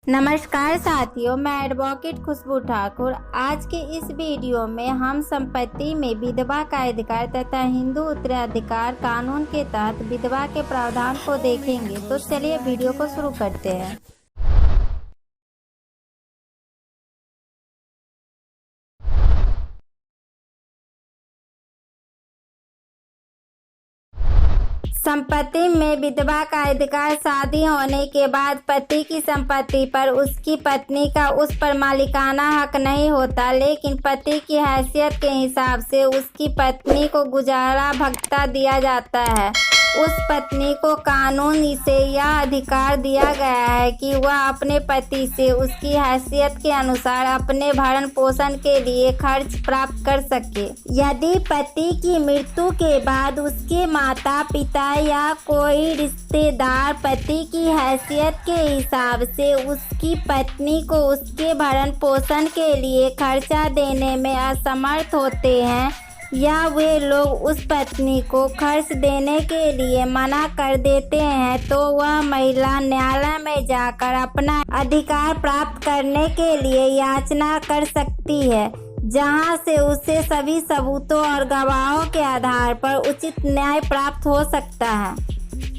नमस्कार साथियों, मैं एडवोकेट खुशबू ठाकुर। आज के इस वीडियो में हम संपत्ति में विधवा का अधिकार तथा हिंदू उत्तराधिकार कानून के तहत विधवा के प्रावधान को देखेंगे। तो चलिए वीडियो को शुरू करते हैं। संपत्ति में विधवा का अधिकार शादी होने के बाद पति की संपत्ति पर उसकी पत्नी का उस पर मालिकाना हक नहीं होता, लेकिन पति की हैसियत के हिसाब से उसकी पत्नी को गुजारा भत्ता दिया जाता है। उस पत्नी को कानून से यह अधिकार दिया गया है कि वह अपने पति से उसकी हैसियत के अनुसार अपने भरण पोषण के लिए खर्च प्राप्त कर सके। यदि पति की मृत्यु के बाद उसके माता पिता या कोई रिश्तेदार पति की हैसियत के हिसाब से उसकी पत्नी को उसके भरण पोषण के लिए खर्चा देने में असमर्थ होते हैं या वे लोग उस पत्नी को खर्च देने के लिए मना कर देते हैं, तो वह महिला न्यायालय में जाकर अपना अधिकार प्राप्त करने के लिए याचना कर सकती है, जहां से उसे सभी सबूतों और गवाहों के आधार पर उचित न्याय प्राप्त हो सकता है।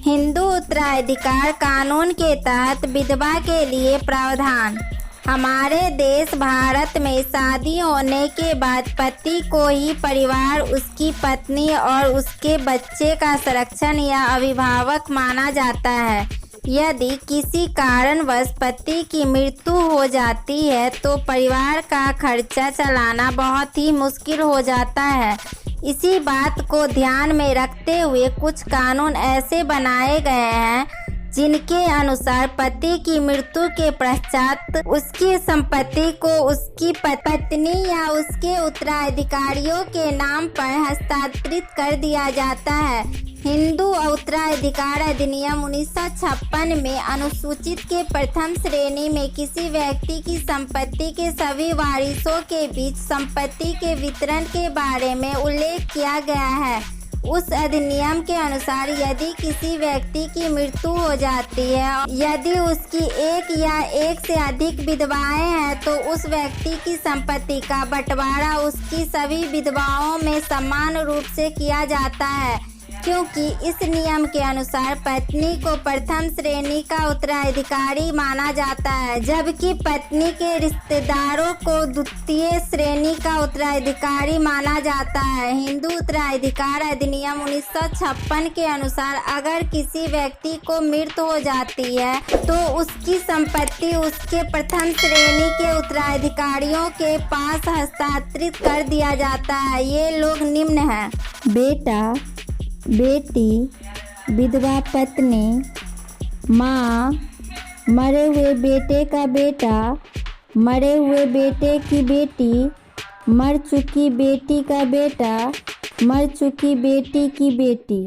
हिंदू उत्तराधिकार कानून के तहत विधवा के लिए प्रावधान। हमारे देश भारत में शादी होने के बाद पति को ही परिवार, उसकी पत्नी और उसके बच्चे का संरक्षण या अभिभावक माना जाता है। यदि किसी कारणवश पति की मृत्यु हो जाती है तो परिवार का खर्चा चलाना बहुत ही मुश्किल हो जाता है। इसी बात को ध्यान में रखते हुए कुछ कानून ऐसे बनाए गए हैं जिनके अनुसार पति की मृत्यु के पश्चात उसकी संपत्ति को उसकी पत्नी या उसके उत्तराधिकारियों के नाम पर हस्तांतरित कर दिया जाता है। हिंदू उत्तराधिकार अधिनियम 1956 में अनुसूचित के प्रथम श्रेणी में किसी व्यक्ति की संपत्ति के सभी वारिसों के बीच संपत्ति के वितरण के बारे में उल्लेख किया गया है। उस अधिनियम के अनुसार यदि किसी व्यक्ति की मृत्यु हो जाती है, यदि उसकी एक या एक से अधिक विधवाएं हैं, तो उस व्यक्ति की संपत्ति का बंटवारा उसकी सभी विधवाओं में समान रूप से किया जाता है, क्योंकि इस नियम के अनुसार पत्नी को प्रथम श्रेणी का उत्तराधिकारी माना जाता है, जबकि पत्नी के रिश्तेदारों को द्वितीय श्रेणी का उत्तराधिकारी माना जाता है। हिंदू उत्तराधिकार अधिनियम 1956 के अनुसार अगर किसी व्यक्ति को मृत्यु हो जाती है तो उसकी संपत्ति उसके प्रथम श्रेणी के उत्तराधिकारियों के पास हस्तांतरित कर दिया जाता है। ये लोग निम्न हैं: बेटा, बेटी, विधवा पत्नी, माँ, मरे हुए बेटे का बेटा, मरे हुए बेटे की बेटी, मर चुकी बेटी का बेटा, मर चुकी बेटी की बेटी।